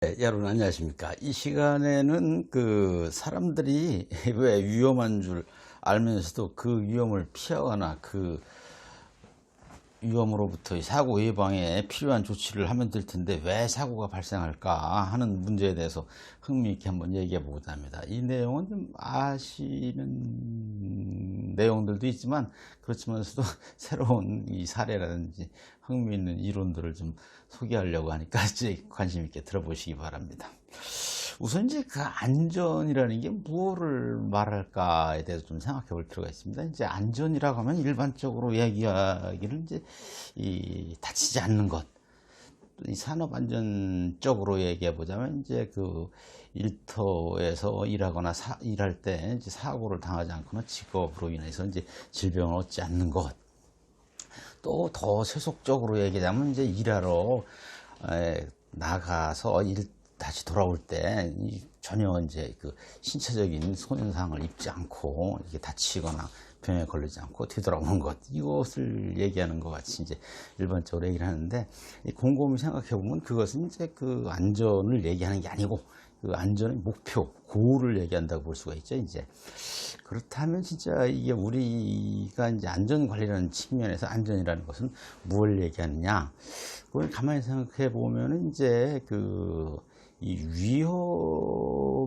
네, 여러분 안녕하십니까. 이 시간에는 그 사람들이 왜 위험한 줄 알면서도 그 위험을 피하거나 그 위험으로부터 사고 예방에 필요한 조치를 하면 될 텐데 왜 사고가 발생할까 하는 문제에 대해서 흥미있게 한번 얘기해 보고자 합니다. 이 내용은 좀 아시는 내용들도 있지만 그렇지만서도 새로운 이 사례라든지 흥미있는 이론들을 좀 소개하려고 하니까 이제 관심 있게 들어보시기 바랍니다. 우선 이제 그 안전이라는 게 무엇을 말할까에 대해서 좀 생각해 볼 필요가 있습니다. 이제 안전이라고 하면 일반적으로 이야기하기를 이제 이 다치지 않는 것, 이 산업 안전적으로 얘기해 보자면 이제 그 일터에서 일하거나 일할 때 이제 사고를 당하지 않거나 직업으로 인해서 이제 질병을 얻지 않는 것. 또 더 세속적으로 얘기하자면 이제 일하러 나가서 다시 돌아올 때 전혀 이제 그 신체적인 손상을 입지 않고 이게 다치거나 병에 걸리지 않고 뒤돌아오는 것, 이것을 얘기하는 것 같이 이제 일반적으로 얘기를 하는데, 곰곰이 생각해 보면 그것은 이제 그 안전을 얘기하는 게 아니고 그 안전의 목표, 고를 얘기한다고 볼 수가 있죠. 이제 그렇다면 진짜 이게 우리가 이제 안전 관리라는 측면에서 안전이라는 것은 무엇을 얘기하느냐? 그걸 가만히 생각해 보면은 이제 이 위험이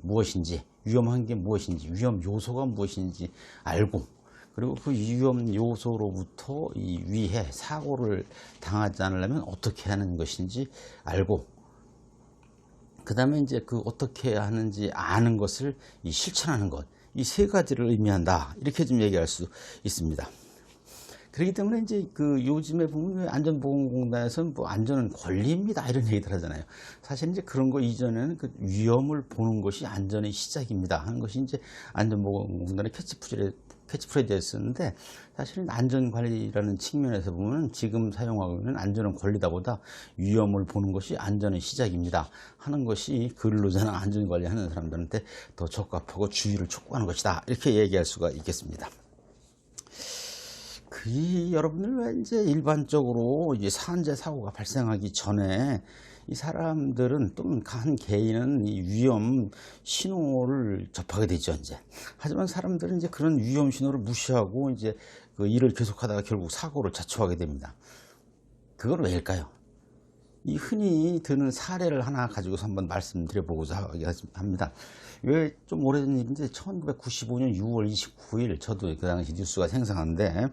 무엇인지, 위험한 게 무엇인지, 위험 요소가 무엇인지 알고, 그리고 그 위험 요소로부터 이 위해 사고를 당하지 않으려면 어떻게 하는 것인지 알고, 그 다음에 이제 그 어떻게 하는지 아는 것을 실천하는 것, 이 세 가지를 의미한다, 이렇게 좀 얘기할 수 있습니다. 그렇기 때문에 이제 그 요즘에 보면 안전보건공단에서는 뭐 안전은 권리입니다, 이런 얘기들 하잖아요. 사실 이제 그런 거 이전에는 그 위험을 보는 것이 안전의 시작입니다 하는 것이 이제 안전보건공단의 캐치프레이즈였었는데, 사실은 안전관리라는 측면에서 보면 지금 사용하고 있는 안전은 권리다보다 위험을 보는 것이 안전의 시작입니다 하는 것이 근로자나 안전관리하는 사람들한테 더 적합하고 주의를 촉구하는 것이다, 이렇게 얘기할 수가 있겠습니다. 여러분들 왜 이제 일반적으로 이제 산재 사고가 발생하기 전에 이 사람들은 또는 한 개인은 이 위험 신호를 접하게 되죠, 이제. 하지만 사람들은 이제 그런 위험 신호를 무시하고 이제 그 일을 계속하다가 결국 사고를 자초하게 됩니다. 그건 왜일까요? 이 흔히 드는 사례를 하나 가지고서 한번 말씀드려보고자 합니다. 왜 좀 오래된 일인데 1995년 6월 29일 저도 그 당시 뉴스가 생생한데,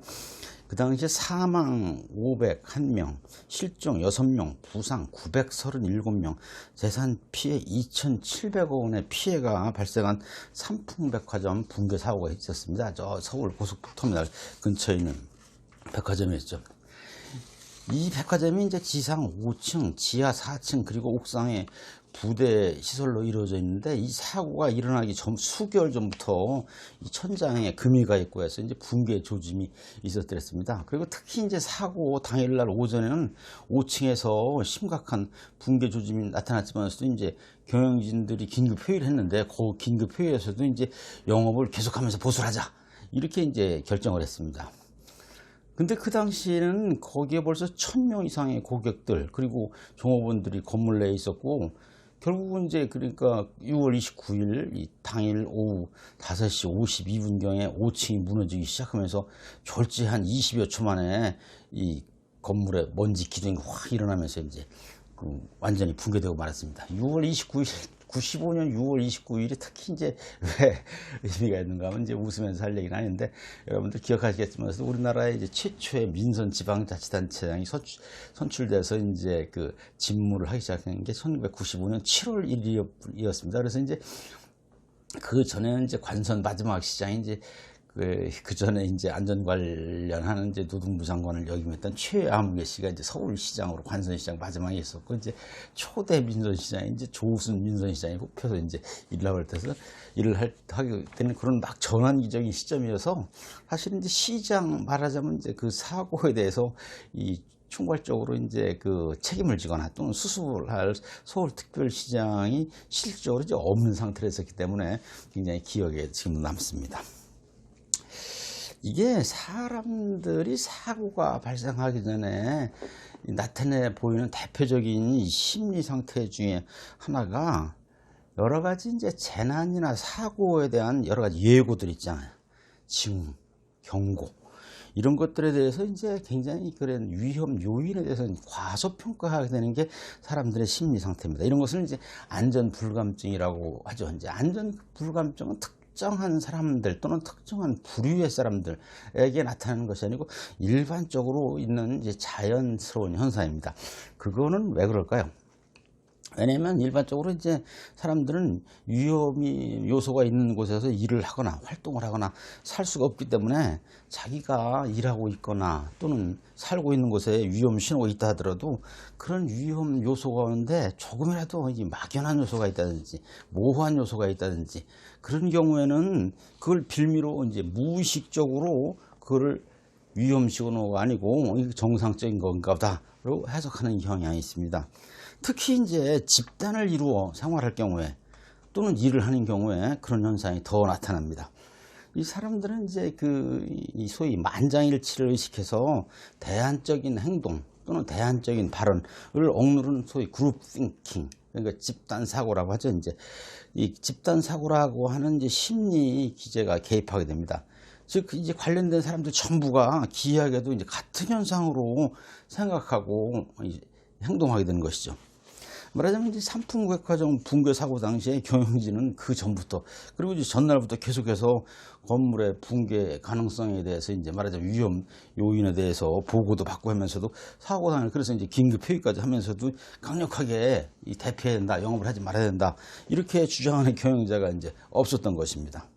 그 당시에 사망 501명, 실종 6명, 부상 937명, 재산 피해 2,700억 원의 피해가 발생한 삼풍백화점 붕괴 사고가 있었습니다. 저 서울 고속터미널 근처에 있는 백화점이었죠. 이 백화점이 이제 지상 5층, 지하 4층, 그리고 옥상에 부대 시설로 이루어져 있는데, 이 사고가 일어나기 전 수개월 전부터 이 천장에 금이 가 있고 해서 이제 붕괴 조짐이 있었더랬습니다. 그리고 특히 이제 사고 당일날 오전에는 5층에서 심각한 붕괴 조짐이 나타났지만서도 이제 경영진들이 긴급 회의를 했는데, 그 긴급 회의에서도 이제 영업을 계속하면서 보수를 하자, 이렇게 이제 결정을 했습니다. 근데 그 당시에는 거기에 벌써 1,000명 이상의 고객들, 그리고 종업원들이 건물 내에 있었고, 결국은 이제 그러니까 6월 29일 이 당일 오후 5시 52분경에 5층이 무너지기 시작하면서 졸지한 20여 초 만에 이 건물에 먼지 기둥이 확 일어나면서 이제 완전히 붕괴되고 말았습니다. 95년 6월 29일이 특히 이제 왜 의미가 있는가 하면 이제 웃으면서 할 얘기는 아닌데, 여러분들 기억하시겠지만 우리나라의 이제 최초의 민선 지방자치단체장이 선출돼서 이제 그 직무를 하기 시작한 게 1995년 7월 1일이었습니다. 그래서 이제 그 전에는 이제 관선 마지막 시장이 이제 그 전에 이제 안전 관련하는 이제 노동부 장관을 역임했던 최아무개 씨가 이제 서울시장으로 관선시장 마지막에 있었고, 이제 초대 민선시장이 이제 조우순 민선시장이 뽑혀서 이제 일을 하게 되는 그런 막 전환기적인 시점이어서, 사실은 이제 시장 말하자면 이제 그 사고에 대해서 총괄적으로 이제 그 책임을 지거나 또는 수습을 할 서울특별시장이 실질적으로 이제 없는 상태로 했었기 때문에 굉장히 기억에 지금 남습니다. 이게 사람들이 사고가 발생하기 전에 나타내 보이는 대표적인 이 심리 상태 중에 하나가 여러 가지 이제 재난이나 사고에 대한 여러 가지 예고들 있잖아요. 징후, 경고. 이런 것들에 대해서 이제 굉장히 그런 위험 요인에 대해서 과소평가하게 되는 게 사람들의 심리 상태입니다. 이런 것을 이제 안전 불감증이라고 하죠. 이제 안전 불감증은 특정한 사람들 또는 특정한 부류의 사람들에게 나타나는 것이 아니고 일반적으로 있는 이제 자연스러운 현상입니다. 그거는 왜 그럴까요? 왜냐면 일반적으로 이제 사람들은 위험이 요소가 있는 곳에서 일을 하거나 활동을 하거나 살 수가 없기 때문에 자기가 일하고 있거나 또는 살고 있는 곳에 위험 신호가 있다 하더라도 그런 위험 요소가 오는데 조금이라도 막연한 요소가 있다든지 모호한 요소가 있다든지 그런 경우에는 그걸 빌미로 이제 무의식적으로 그걸 위험 신호가 아니고 정상적인 건가 보다로 해석하는 경향이 있습니다. 특히 이제 집단을 이루어 생활할 경우에 또는 일을 하는 경우에 그런 현상이 더 나타납니다. 이 사람들은 이제 이 소위 만장일치를 의식해서 대안적인 행동 또는 대안적인 발언을 억누르는 소위 그룹 띵킹, 그러니까 집단 사고라고 하죠. 이제 이 집단 사고라고 하는 이제 심리 기제가 개입하게 됩니다. 즉 이제 관련된 사람들 전부가 기이하게도 이제 같은 현상으로 생각하고 행동하게 되는 것이죠. 말하자면 이제 삼풍백화점 붕괴 사고 당시에 경영진은 그 전부터 그리고 이제 전날부터 계속해서 건물의 붕괴 가능성에 대해서 이제 말하자면 위험 요인에 대해서 보고도 받고 하면서도 사고 당일 그래서 이제 긴급 회의까지 하면서도 강력하게 대피해야 된다, 영업을 하지 말아야 된다 이렇게 주장하는 경영자가 이제 없었던 것입니다.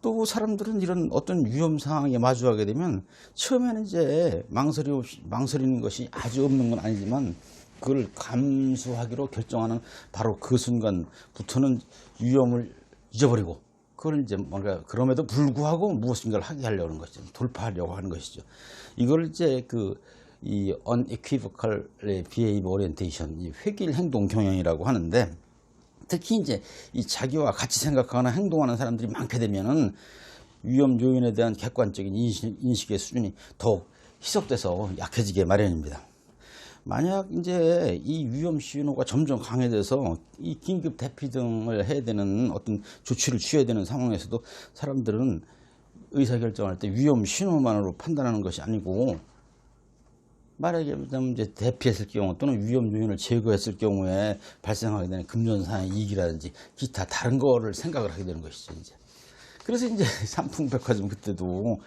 또 사람들은 이런 어떤 위험 상황에 마주하게 되면 처음에는 이제 망설이는 것이 아주 없는 건 아니지만 그걸 감수하기로 결정하는 바로 그 순간부터는 위험을 잊어버리고 그걸 이제 뭔가 그럼에도 불구하고 무엇인가를 하게 하려고 하는 것이죠. 돌파하려고 하는 것이죠. 이걸 이제 이 unequivocal behavior orientation, 이 획일 행동 경영이라고 하는데 특히 이제 이 자기와 같이 생각하거나 행동하는 사람들이 많게 되면은 위험 요인에 대한 객관적인 인식의 수준이 더욱 희석돼서 약해지게 마련입니다. 만약 이제 이 위험 신호가 점점 강해져서 이 긴급 대피 등을 해야 되는 어떤 조치를 취해야 되는 상황에서도 사람들은 의사결정할 때 위험 신호만으로 판단하는 것이 아니고 말하자면 이제 대피했을 경우 또는 위험 요인을 제거했을 경우에 발생하게 되는 금전상의 이익이라든지 기타 다른 거를 생각을 하게 되는 것이죠. 이제. 그래서 이제 삼풍백화점 그때도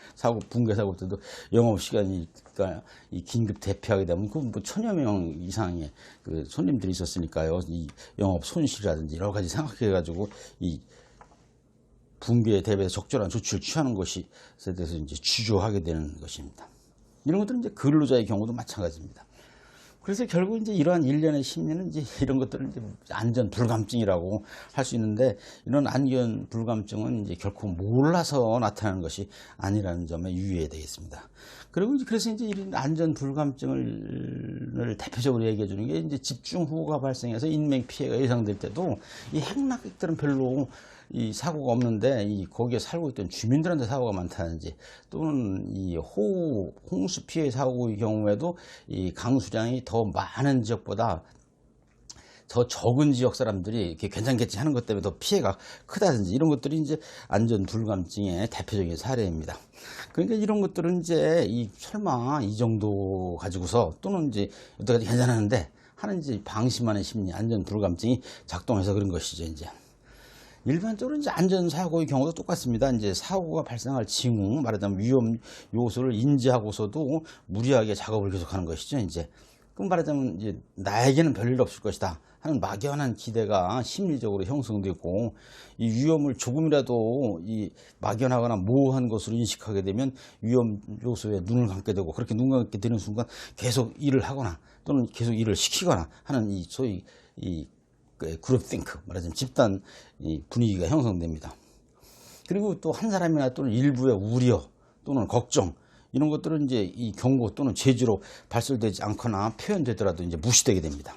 붕괴 사고 때도 영업시간이니까 이 긴급 대피하게 되면 그 뭐 1000여 명 이상의 그 손님들이 있었으니까요. 이 영업 손실이라든지 여러 가지 생각해가지고 이 붕괴에 대비해서 적절한 조치를 취하는 것에 대해서 이제 주저하게 되는 것입니다. 이런 것들은 이제 근로자의 경우도 마찬가지입니다. 그래서 결국 이제 이러한 일련의 심리는 이제 이런 것들을 이제 안전 불감증이라고 할 수 있는데 이런 안전 불감증은 이제 결코 몰라서 나타나는 것이 아니라는 점에 유의해야 되겠습니다. 그리고 그래서 이제 이런 안전 불감증을 대표적으로 얘기해 주는 게 이제 집중호우가 발생해서 인명 피해가 예상될 때도 이 행락객들은 별로 이 사고가 없는데 거기에 살고 있던 주민들한테 사고가 많다든지 또는 이 홍수 피해 사고의 경우에도 이 강수량이 더 많은 지역보다 더 적은 지역 사람들이 이렇게 괜찮겠지 하는 것 때문에 더 피해가 크다든지 이런 것들이 이제 안전 불감증의 대표적인 사례입니다. 그러니까 이런 것들은 이제 설마 이 정도 가지고서 또는 이제 여태까지 괜찮았는데 하는 이제 방심하는 심리, 안전 불감증이 작동해서 그런 것이죠. 이제. 일반적으로 이제 안전사고의 경우도 똑같습니다. 이제 사고가 발생할 징후, 말하자면 위험 요소를 인지하고서도 무리하게 작업을 계속하는 것이죠. 이제. 그럼 말하자면 이제 나에게는 별일 없을 것이다 하는 막연한 기대가 심리적으로 형성되고 이 위험을 조금이라도 막연하거나 모호한 것으로 인식하게 되면 위험 요소에 눈을 감게 되고 그렇게 눈 감게 되는 순간 계속 일을 하거나 또는 계속 일을 시키거나 하는 소위 그룹 띵크, 말하자면 집단 분위기가 형성됩니다. 그리고 또 한 사람이나 또는 일부의 우려 또는 걱정 이런 것들은 이제 이 경고 또는 제지로 발설되지 않거나 표현되더라도 이제 무시되게 됩니다.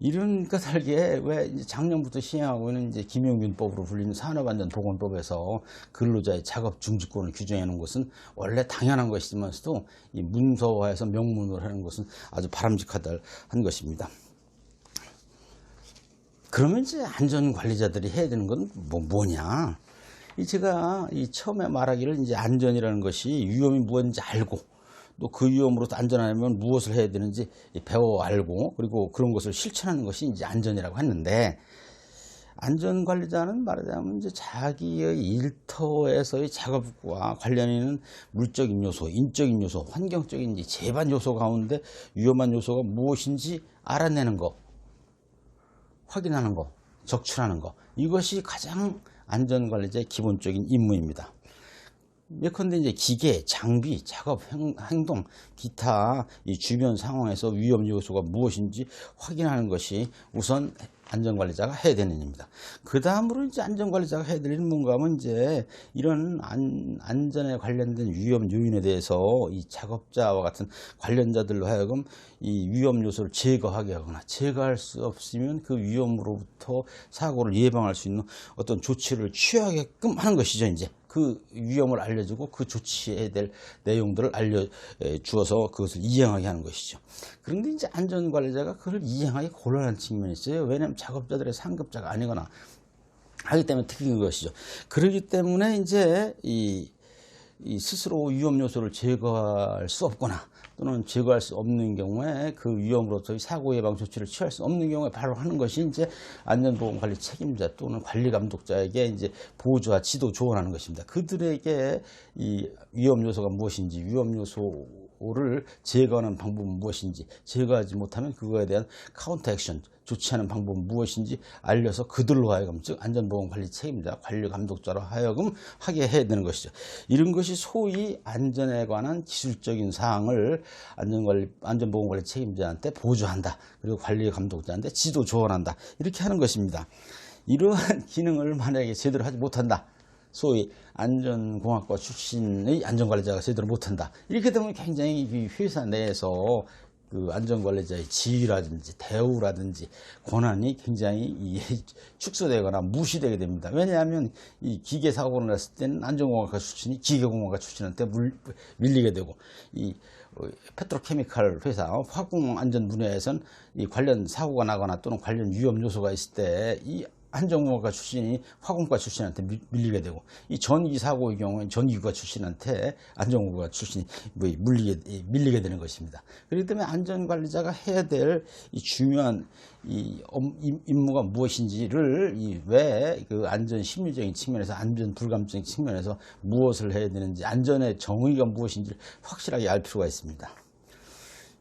이런 까닭에 왜 이제 작년부터 시행하고 있는 이제 김용균법으로 불리는 산업안전보건법에서 근로자의 작업 중지권을 규정해 놓은 것은 원래 당연한 것이지만서도 이 문서화해서 명문으로 하는 것은 아주 바람직하다 한 것입니다. 그러면 이제 안전관리자들이 해야 되는 건 뭐냐? 제가 처음에 말하기를 이제 안전이라는 것이 위험이 무엇인지 알고 또 그 위험으로부터 안전하려면 무엇을 해야 되는지 배워 알고 그리고 그런 것을 실천하는 것이 이제 안전이라고 했는데, 안전관리자는 말하자면 이제 자기의 일터에서의 작업과 관련 있는 물적인 요소, 인적인 요소, 환경적인 제반 요소 가운데 위험한 요소가 무엇인지 알아내는 거, 확인하는 거, 적출하는 거, 이것이 가장 안전관리자의 기본적인 임무입니다. 예컨대 이제 기계, 장비, 작업, 행동, 기타 이 주변 상황에서 위험 요소가 무엇인지 확인하는 것이 우선 안전관리자가 해야 되는 일입니다. 그 다음으로 이제 안전관리자가 해야 될 일은 뭔가 하면 이제 이런 안전에 관련된 위험 요인에 대해서 이 작업자와 같은 관련자들로 하여금 이 위험 요소를 제거하게 하거나 제거할 수 없으면 그 위험으로부터 사고를 예방할 수 있는 어떤 조치를 취하게끔 하는 것이죠. 이제 그 위험을 알려주고 그 조치해야 될 내용들을 알려주어서 그것을 이행하게 하는 것이죠. 그런데 이제 안전관리자가 그걸 이행하기 곤란한 측면이 있어요. 왜냐하면 작업자들의 상급자가 아니거나 하기 때문에 특이한 것이죠. 그렇기 때문에 이제 이 스스로 위험 요소를 제거할 수 없거나 또는 제거할 수 없는 경우에 그 위험으로부터 사고 예방 조치를 취할 수 없는 경우에 바로 하는 것이 이제 안전보건관리 책임자 또는 관리 감독자에게 이제 보조와 지도 조언하는 것입니다. 그들에게 이 위험 요소가 무엇인지, 위험 요소를 제거하는 방법은 무엇인지, 제거하지 못하면 그거에 대한 카운터 액션, 조치하는 방법은 무엇인지 알려서 그들로 하여금, 즉 안전보건관리 책임자, 관리 감독자로 하여금 하게 해야 되는 것이죠. 이런 것이 소위 안전에 관한 기술적인 사항을 안전보건관리 책임자한테 보조한다. 그리고 관리 감독자한테 지도 조언한다. 이렇게 하는 것입니다. 이러한 기능을 만약에 제대로 하지 못한다. 소위 안전공학과 출신의 안전관리자가 제대로 못한다. 이렇게 되면 굉장히 회사 내에서 그 안전관리자의 지위라든지 대우라든지 권한이 굉장히 축소되거나 무시되게 됩니다. 왜냐하면 이 기계 사고를 났을 때는 안전공학과 출신이 기계공학과 출신한테 밀리게 되고, 이 페트로케미칼 회사 화공 안전 분야에선 이 관련 사고가 나거나 또는 관련 위험 요소가 있을 때 이 안전공학과 출신이 화공과 출신한테 밀리게 되고, 이 전기 사고의 경우에 전기과 출신한테 안전공학과 출신이 밀리게 되는 것입니다. 그렇기 때문에 안전관리자가 해야 될 이 중요한 임무가 무엇인지를 왜 그 안전 심리적인 측면에서, 안전 불감증 측면에서 무엇을 해야 되는지, 안전의 정의가 무엇인지를 확실하게 알 필요가 있습니다.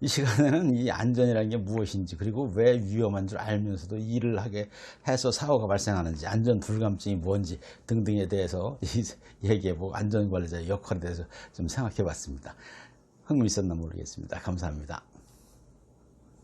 이 시간에는 이 안전이라는 게 무엇인지, 그리고 왜 위험한 줄 알면서도 일을 하게 해서 사고가 발생하는지, 안전 불감증이 뭔지 등등에 대해서 얘기해보고 안전관리자의 역할에 대해서 좀 생각해 봤습니다. 흥미 있었나 모르겠습니다. 감사합니다.